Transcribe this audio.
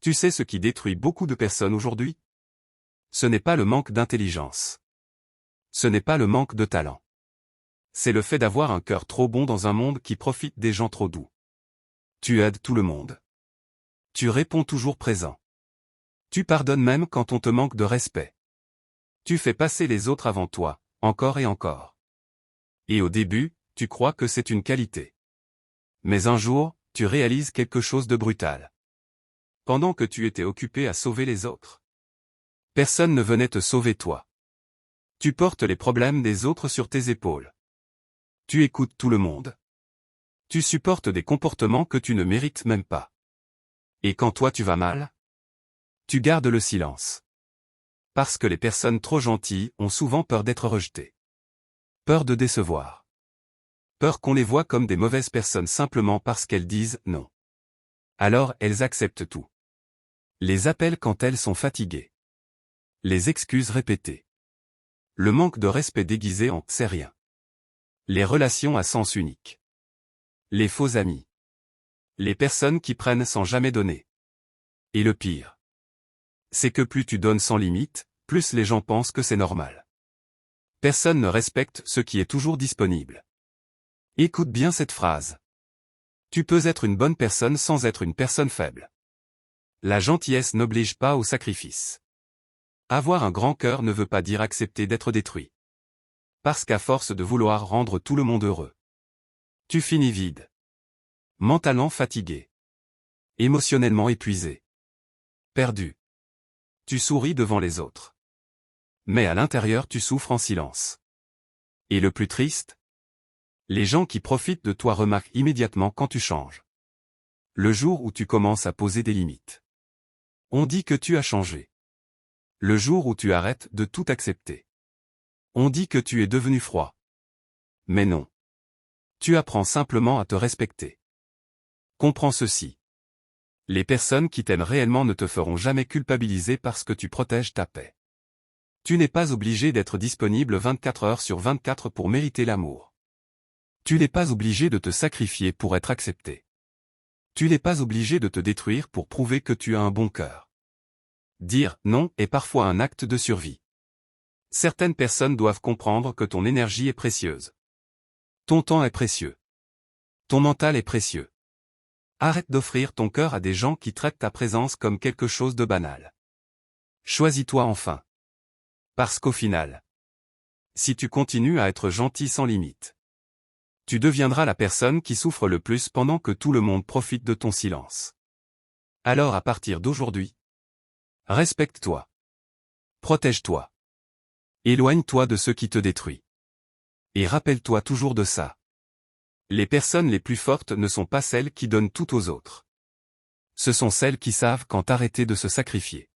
Tu sais ce qui détruit beaucoup de personnes aujourd'hui? Ce n'est pas le manque d'intelligence. Ce n'est pas le manque de talent. C'est le fait d'avoir un cœur trop bon dans un monde qui profite des gens trop doux. Tu aides tout le monde. Tu réponds toujours présent. Tu pardonnes même quand on te manque de respect. Tu fais passer les autres avant toi, encore et encore. Et au début, tu crois que c'est une qualité. Mais un jour, tu réalises quelque chose de brutal. Pendant que tu étais occupé à sauver les autres, personne ne venait te sauver toi. Tu portes les problèmes des autres sur tes épaules. Tu écoutes tout le monde. Tu supportes des comportements que tu ne mérites même pas. Et quand toi tu vas mal, tu gardes le silence. Parce que les personnes trop gentilles ont souvent peur d'être rejetées. Peur de décevoir. Peur qu'on les voie comme des mauvaises personnes simplement parce qu'elles disent non. Alors elles acceptent tout. Les appels quand elles sont fatiguées. Les excuses répétées. Le manque de respect déguisé en « c'est rien ». Les relations à sens unique. Les faux amis. Les personnes qui prennent sans jamais donner. Et le pire, c'est que plus tu donnes sans limite, plus les gens pensent que c'est normal. Personne ne respecte ce qui est toujours disponible. Écoute bien cette phrase. Tu peux être une bonne personne sans être une personne faible. La gentillesse n'oblige pas au sacrifice. Avoir un grand cœur ne veut pas dire accepter d'être détruit. Parce qu'à force de vouloir rendre tout le monde heureux, tu finis vide. Mentalement fatigué. Émotionnellement épuisé. Perdu. Tu souris devant les autres. Mais à l'intérieur tu souffres en silence. Et le plus triste? Les gens qui profitent de toi remarquent immédiatement quand tu changes. Le jour où tu commences à poser des limites. On dit que tu as changé. Le jour où tu arrêtes de tout accepter. On dit que tu es devenu froid. Mais non. Tu apprends simplement à te respecter. Comprends ceci. Les personnes qui t'aiment réellement ne te feront jamais culpabiliser parce que tu protèges ta paix. Tu n'es pas obligé d'être disponible 24 heures sur 24 pour mériter l'amour. Tu n'es pas obligé de te sacrifier pour être accepté. Tu n'es pas obligé de te détruire pour prouver que tu as un bon cœur. Dire non est parfois un acte de survie. Certaines personnes doivent comprendre que ton énergie est précieuse. Ton temps est précieux. Ton mental est précieux. Arrête d'offrir ton cœur à des gens qui traitent ta présence comme quelque chose de banal. Choisis-toi enfin. Parce qu'au final, si tu continues à être gentil sans limite, tu deviendras la personne qui souffre le plus pendant que tout le monde profite de ton silence. Alors à partir d'aujourd'hui, respecte-toi. Protège-toi. Éloigne-toi de ce qui te détruit. Et rappelle-toi toujours de ça. Les personnes les plus fortes ne sont pas celles qui donnent tout aux autres. Ce sont celles qui savent quand arrêter de se sacrifier.